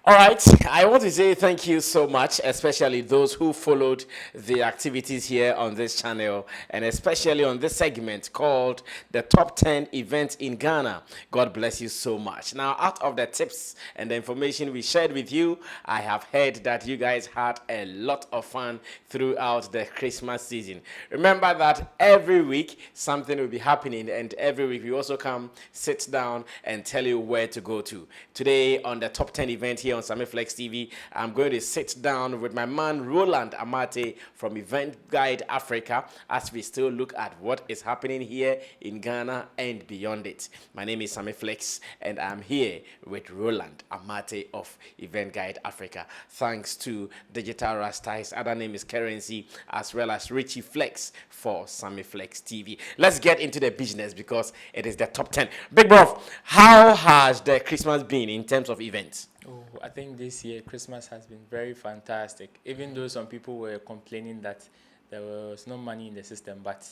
All right, I want to say thank you so much, especially those who followed the activities here on this channel, and especially on this segment called the Top 10 Events in Ghana. God bless you so much. Now, out of the tips and the information we shared with you, I have heard that you guys had a lot of fun throughout the Christmas season. Remember that every week something will be happening, and every week we also come sit down and tell you where to go to. Today, on the Top 10 event here on Samiflex TV, I'm going to sit down with my man Roland Amate from Event Guide Africa as we still look at what is happening here in Ghana and beyond it. My name is Samiflex and I'm here with Roland Amate of Event Guide Africa. Thanks to Digital Rasta, his other name is Currency, as well as Richie Flex for Samiflex TV. Let's get into the business because it is the top 10. Big bro, how has the Christmas been in terms of events? Oh, I think this year Christmas has been very fantastic. Even though some people were complaining that there was no money in the system, but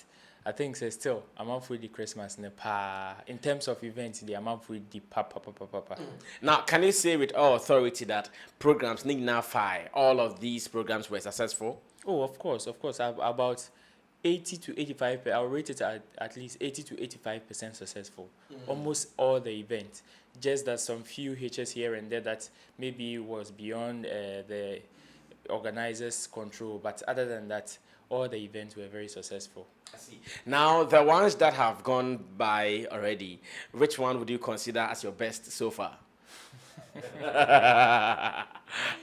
I think still I'm up for the Christmas in the pa. In terms of events, the amount for the pa. Now, can you say with all authority that programs need now fire, all of these programs were successful? Oh, of course. About 80 to 85. I'll rate it at least 80 to 85% successful. Almost all the events. Just that some few hitches here and there that maybe was beyond the organizers' control. But other than that, all the events were very successful. I see. Now, the ones that have gone by already, which one would you consider as your best so far?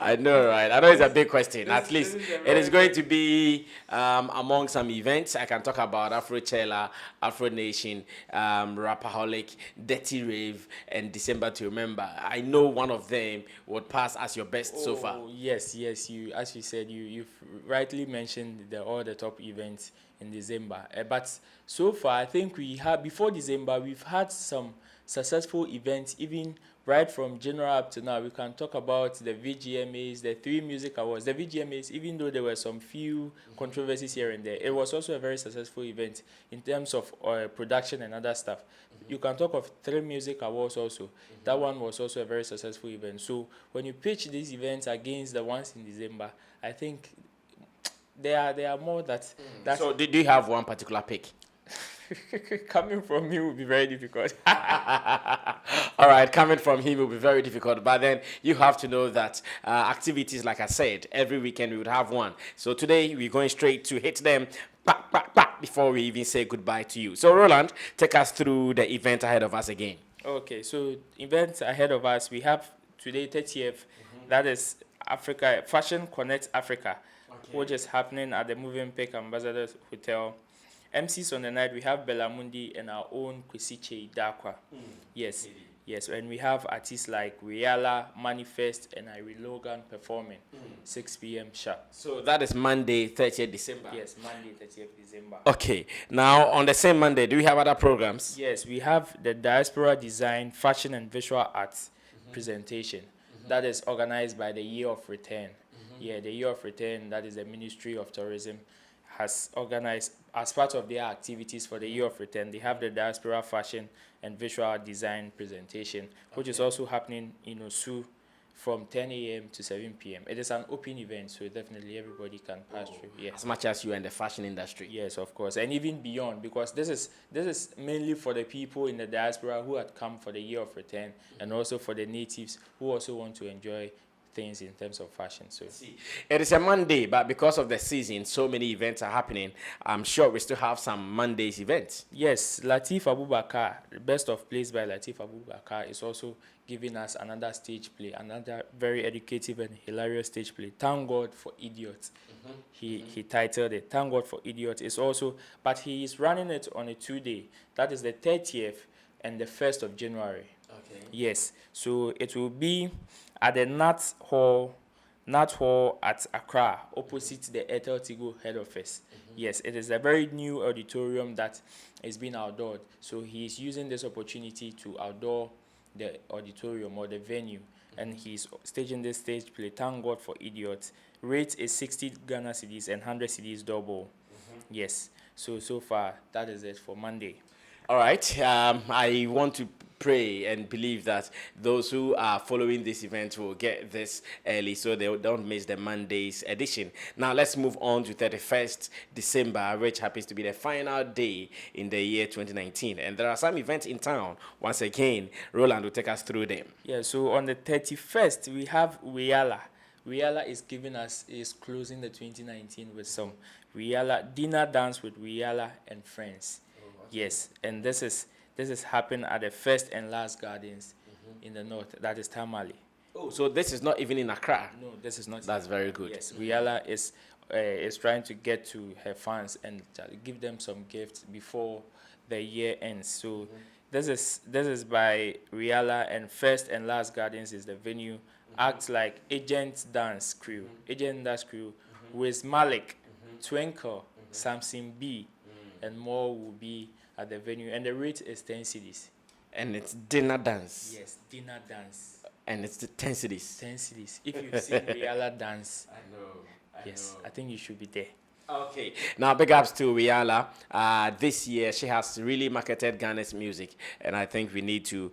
I know, right? I know it's a big question. At least it is going to be among some events. I can talk about Afrochella, Afro Nation, Rapaholic, Dirty Rave, and December to Remember. I know one of them would pass as your best so far. Yes. You, as you said, you've rightly mentioned all the top events in December. But so far, I think we have before December, we've had some successful events, even right from January up to now. We can talk about the VGMAs, the 3 music awards. The VGMAs, even though there were some few controversies here and there, it was also a very successful event in terms of production and other stuff. You can talk of 3 music awards also. That one was also a very successful event. So when you pitch these events against the ones in December, I think there are more that. So, do you have one particular pick? Coming from me will be very difficult. All right, coming from him will be very difficult. But then you have to know that activities, like I said, every weekend we would have one. So today we're going straight to hit them back before we even say goodbye to you. So Roland, take us through the event ahead of us again. Okay, so events ahead of us, we have today 30th, that is Africa Fashion Connect Africa, which is happening at the Movenpick Ambassadors Hotel. MCs on the night, we have Belamundi and our own Kwesiche Dakwa. Yes, and we have artists like Riala, Manifest, and Irene Logan performing 6 p.m. sharp. So that is Monday, 30th December. Yes, Monday, 30th December. Okay, now on the same Monday, do we have other programs? Yes, we have the Diaspora Design, Fashion and Visual Arts presentation. That is organized by the Year of Return. Yeah, the Year of Return, that is the Ministry of Tourism, has organized as part of their activities for the Year of Return. They have the Diaspora Fashion and Visual Design presentation, which is also happening in Osu from 10 a.m. to 7 p.m. It is an open event, so definitely everybody can pass through. Yes. As much as you are in the fashion industry. Yes, of course, and even beyond, because this is mainly for the people in the diaspora who had come for the Year of Return, and also for the natives who also want to enjoy things in terms of fashion. So it is a Monday, but because of the season, so many events are happening. I'm sure we still have some Mondays events. Yes, Latif Abubakar, the Best of Plays by Latif Abubakar, is also giving us another stage play, another very educative and hilarious stage play. Thank God for Idiots. He titled it Thank God for Idiots. It's also, but he is running it on a 2-day. That is the 30th and the 1st of January. Okay. Yes, so it will be at the Nat Hall at Accra, opposite the Ethel Tigo head office. Yes, it is a very new auditorium that is being outdoored. So he is using this opportunity to outdoor the auditorium or the venue, and he's staging this stage play, Thank God for Idiots. Rate is 60 Ghana cedis and 100 cedis double. Yes, so far that is it for Monday. All right, I want to pray and believe that those who are following this event will get this early so they don't miss the Monday's edition. Now let's move on to 31st December, which happens to be the final day in the year 2019. And there are some events in town. Once again, Roland will take us through them. Yeah, so on the 31st, we have Riala. Riala is closing the 2019 with some Riala dinner dance with Riala and friends. Yes, and this is happening at the first and last gardens in the north. That is Tamale. Oh, so this is not even in Accra. No, this is not. That's very good. Yes, Riala is trying to get to her fans and give them some gifts before the year ends. So this is by Riala, and first and last gardens is the venue. Acts like Agent Dance Crew, with Malik, Twinkle, Samson B, and more will be at the venue, and the rate is 10 cedis. And it's dinner dance. Yes, dinner dance. And it's the 10 cedis. 10 cedis. If you've seen Riala dance, I know. I think you should be there. Okay. Now, big ups to Riala. This year, she has really marketed Ghana's music, and I think we need to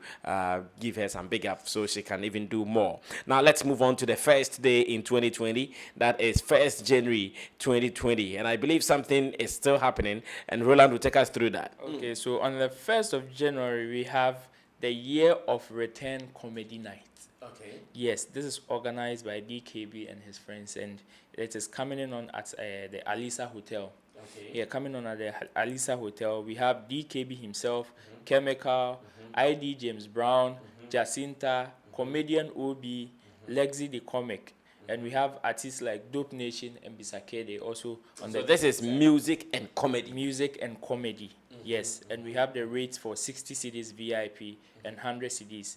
give her some big ups so she can even do more. Now, let's move on to the first day in 2020. That is 1st January 2020, and I believe something is still happening, and Roland will take us through that. Okay, so on the 1st of January, we have the Year of Return Comedy Night. Okay. Yes, this is organized by DKB and his friends, and it is coming in on at the Alisa Hotel. Okay. Yeah, coming on at the Alisa Hotel. We have DKB himself, Chemical, ID James Brown, Jacinta, comedian OB, Lexi the Comic, and we have artists like Dope Nation and Bisakede also on So this is music and comedy. music and comedy. Yes, and we have the rates for 60 cedis VIP and 100 cedis.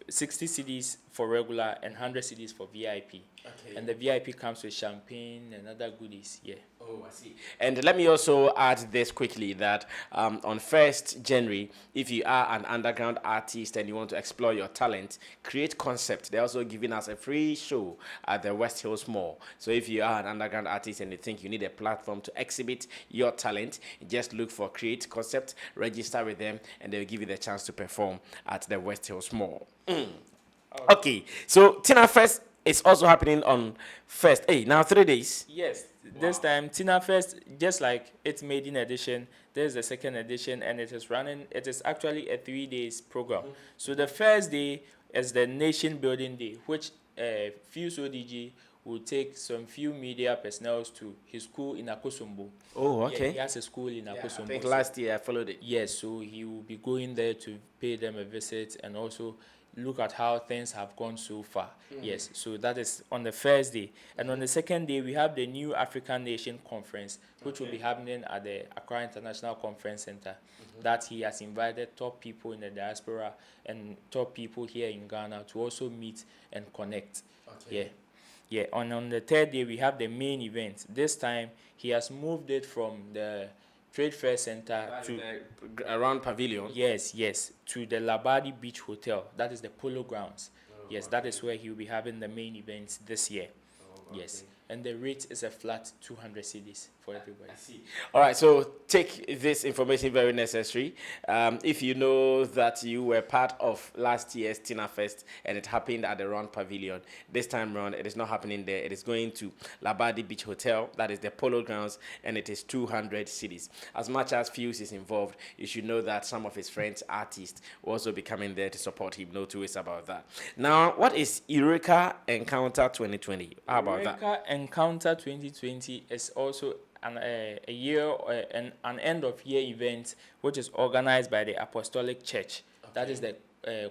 60 cedis for regular and 100 cedis for VIP. Okay. And the VIP comes with champagne and other goodies. Yeah. Oh, I see. And let me also add this quickly that on 1st January, if you are an underground artist and you want to explore your talent, Create Concept, they're also giving us a free show at the West Hills Mall. So if you are an underground artist and you think you need a platform to exhibit your talent, just look for Create Concept, register with them, and they'll give you the chance to perform at the West Hills Mall. Okay, so Tina Fest is also happening on 1st. Hey, now 3 days. Yes. This time, Tina Fest, just like its maiden edition, there's the second edition, and it is actually a 3 days program. So the first day is the Nation Building Day, which Fuse ODG will take some few media personnel to his school in Akosombo. Oh, Yeah, okay. he has a school in Akosombo. I think last year I followed it. Yes, so he will be going there to pay them a visit and also look at how things have gone so far. Yes, so that is on the first day. And on the second day, we have the New African Nation Conference, which will be happening at the Accra International Conference Center. That he has invited top people in the diaspora and top people here in Ghana to also meet and connect. Okay. Yeah. On the third day, we have the main event. This time, he has moved it from the Trade Fair Center to around Pavilion. yes, to the Labadi Beach Hotel. That is the Polo Grounds. Yes, that is where he will be having the main events this year. Yes, and the rate is a flat 200 cedis for everybody. All right, so take this information very necessary. If you know that you were part of last year's Tina Fest and it happened at the Round Pavilion, this time around it is not happening there. It is going to Labadi Beach Hotel, that is the Polo Grounds, and it is 200 cedis. As much as Fuse is involved, you should know that some of his friends, artists, will also be coming there to support him. No two ways about that. Now, what is Eureka Encounter 2020? How about that? Eureka Encounter 2020 is also a year an end of year event which is organized by the Apostolic Church. That is the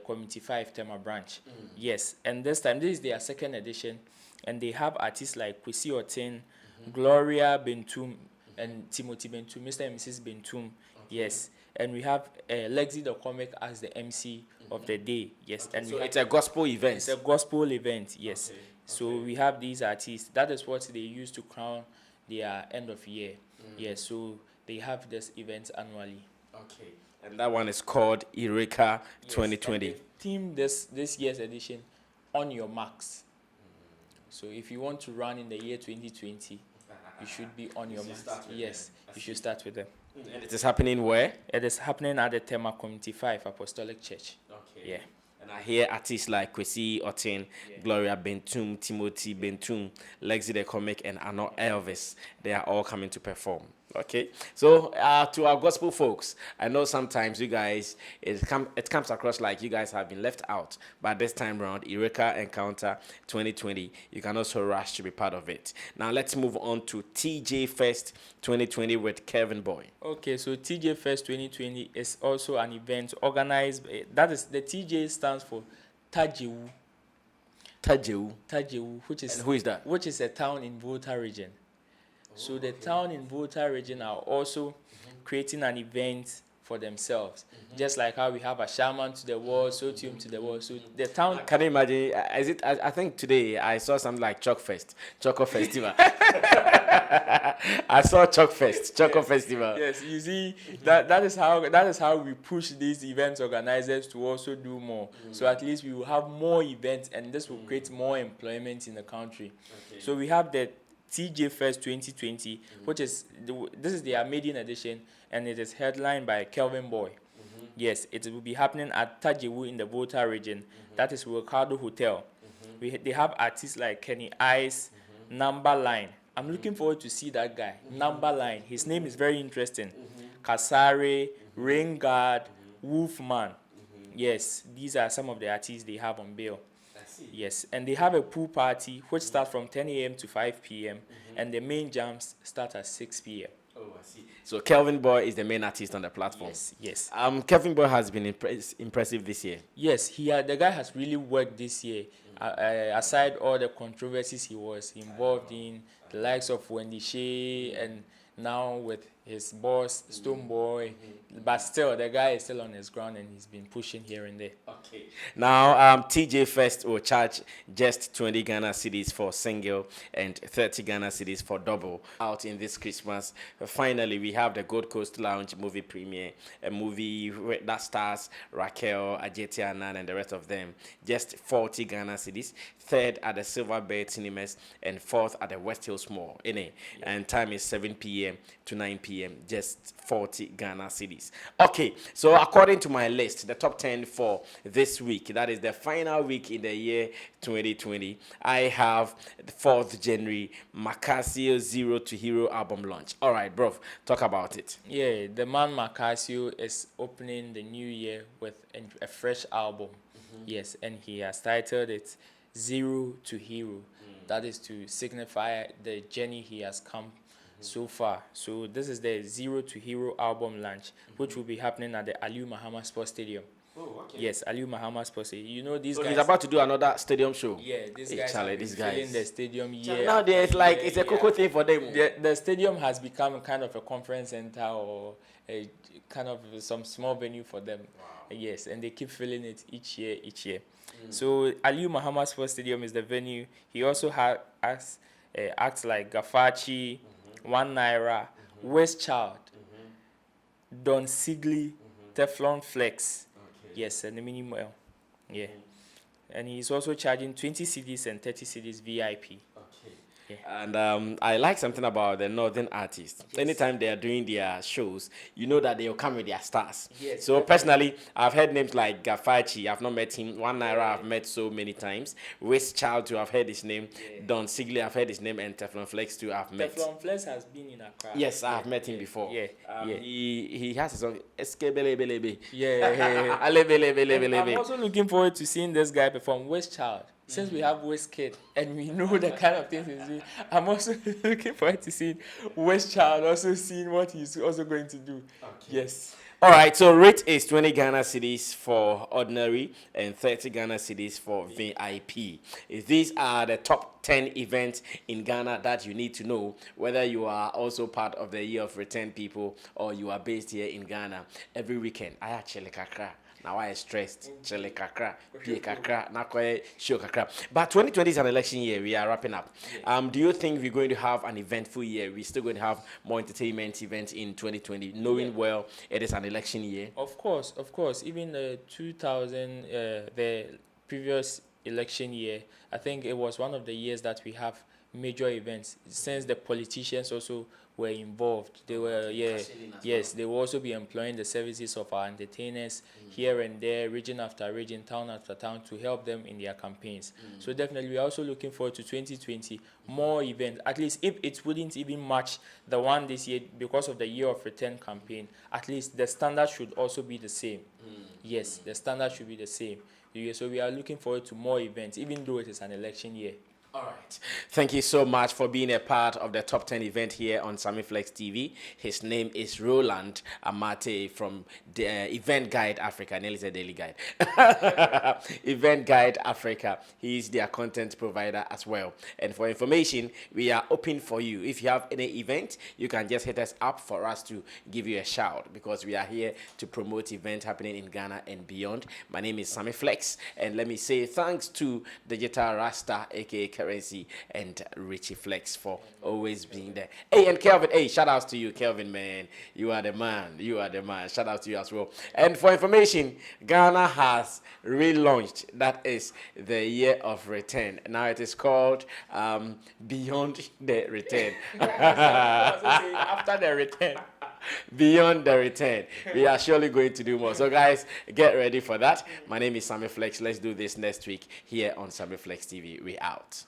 Committee 5 Tema branch. Yes, and this time this is their second edition, and they have artists like Kwesi Otin, Gloria Bentum, and Timothy Bentum, Mr. and Mrs. Bentum. Yes, and we have Lexi the Comic as the MC of the day. Yes, and So it's a gospel event. it's a gospel event. Yes. So we have these artists. That is what they use to crown their end of year. Yes. So they have this event annually. Okay. And that one is called Eureka 2020. And the theme this year's edition, on your marks. So if you want to run in the year 2020, you should be on your marks. Yes, you should start with them. And it is happening where? It is happening at the Tema Community 5 Apostolic Church. Yeah. And I hear artists like Kwesi Otin, Gloria Bentum, Timothy Bentum, Lexi the Comic, and Arno Elvis. They are all coming to perform. Okay, so to our gospel folks, I know sometimes you guys it comes across like you guys have been left out, but this time around, Eureka Encounter 2020, you can also rush to be part of it. Now let's move on to TJ Fest 2020 with Kevin Boy. Okay, so TJ Fest 2020 is also an event organized. That is, the TJ stands for Tajewu. Tajewu, which is and who is that? Which is a town in Volta region. So the town in Volta region are also creating an event for themselves. Just like how we have a shaman to the world, Sotium to the world. So the town. Can you imagine? Is it? I think today I saw something like Choco Festival. I saw Choco Festival. Yes, you see that is how we push these events organizers to also do more. So at least we will have more events, and this will create more employment in the country. Okay. So we have the TJ Fest 2020, which is this is their maiden edition, and it is headlined by Kelvin Boy. Yes, it will be happening at Tajewu in the Volta region. That is Ricardo Hotel. They have artists like Kenny Ice, Number Line. I'm looking forward to see that guy. Number Line. His name is very interesting. Kasare, Rain Guard, Wolfman. Yes, these are some of the artists they have on bill. Yes, and they have a pool party which starts from 10 a.m. to 5 p.m. And the main jams start at 6 p.m. Oh, I see. So Kelvin Boy is the main artist on the platform. Yes. Kelvin Boy has been impressive this year. Yes, the guy has really worked this year. Aside all the controversies he was involved in, the likes of Wendy Shea, and now with his boss Stone Boy, but still the guy is still on his ground and he's been pushing here and there. Okay. Now TJ Fest will charge just 20 Ghana cedis for single and 30 Ghana cedis for double out in this Christmas. Finally, we have the Gold Coast Lounge movie premiere, a movie that stars Raquel, Ajeti Anan, and the rest of them. Just 40 Ghana cedis. Third at the Silver Bed Cinemas and fourth at the West Hills Mall. And time is 7 p.m. to 9 p.m. Just 40 Ghana cedis. Okay, so according to my list, the top 10 for this week, that is the final week in the year 2020, I have the 4th January, Macasio Zero to Hero album launch. All right, bro, talk about it. Yeah, the man Macasio is opening the new year with a fresh album. Yes, and he has titled it Zero to Hero. That is to signify the journey he has come so far. So this is the Zero to Hero album launch, which will be happening at the Aliu Mahama Sports Stadium. Oh, okay. Yes, Aliu Mahama Sports Stadium. You know these So guys. he's about to do another stadium show. Yeah, these Hey, guys Charlie, have been these guys. filling the stadium. Now it's like it's a cocoa thing for them. The stadium has become kind of a conference center or a kind of some small venue for them. Wow. Yes, and they keep filling it each year. So Aliu Mahama Sports Stadium is the venue. He also acts like Gafachi, One Naira, West Child, Don Sigley, Teflon Flex. Okay. Yes, and the minimal. Yeah. And he's also charging 20 cedis and 30 cedis VIP. Okay. Yeah. And I like something about the northern artists. Yes. Anytime they are doing their shows, you know that they will come with their stars. Yes, So personally, I've heard names like Gafachi. I've not met him. One Naira I've met so many times. West Child too, I've heard his name. Yeah. Don Sigley, I've heard his name, and Teflon Flex too, I've met. Teflon Flex has been in Accra. Yes, I've met him before. Yeah. He has a song Eskebelebelebe. Yeah. I'm also looking forward to seeing this guy perform West Child. Since we have West Kid and we know the kind of things he's doing, I'm also looking forward to seeing West Child also seeing what he's also going to do. Okay. Yes. All right, so rate is 20 Ghana cedis for ordinary and 30 Ghana cedis for VIP. These are the top 10 events in Ghana that you need to know, whether you are also part of the Year of Return people or you are based here in Ghana. Every weekend, I actually kakra. Now I stressed, chile kakra, pie kakra, na kwe show kakra. But 2020 is an election year. We are wrapping up. Do you think we're going to have an eventful year? We're still going to have more entertainment events in 2020, knowing well it is an election year? Of course. Even the 2000, the previous election year, I think it was one of the years that we have major events, since the politicians also were involved. They were, yeah, yes, they will also be employing the services of our entertainers here and there, region after region, town after town, to help them in their campaigns. So definitely, we are also looking forward to 2020, more events. At least if it wouldn't even match the one this year because of the Year of Return campaign, at least the standard should also be the same. Yes, the standard should be the same. Yeah, so we are looking forward to more events, even though it is an election year. All right. Thank you so much for being a part of the Top 10 event here on Samiflex TV. His name is Roland Amate from the Event Guide Africa. Nearly said Daily Guide. Event Guide Africa. He is their content provider as well. And for information, we are open for you. If you have any event, you can just hit us up for us to give you a shout, because we are here to promote events happening in Ghana and beyond. My name is Samiflex, and let me say thanks to Digital Rasta, aka Currency, and Richie Flex for always being there. Hey, and Kelvin, hey, shout outs to you, Kelvin, man. You are the man. You are the man. Shout out to you as well. And for information, Ghana has relaunched. That is the Year of Return. Now it is called Beyond the Return. After the return. Beyond the Return. We are surely going to do more. So, guys, get ready for that. My name is Sammy Flex. Let's do this next week here on Sammy Flex TV. We out.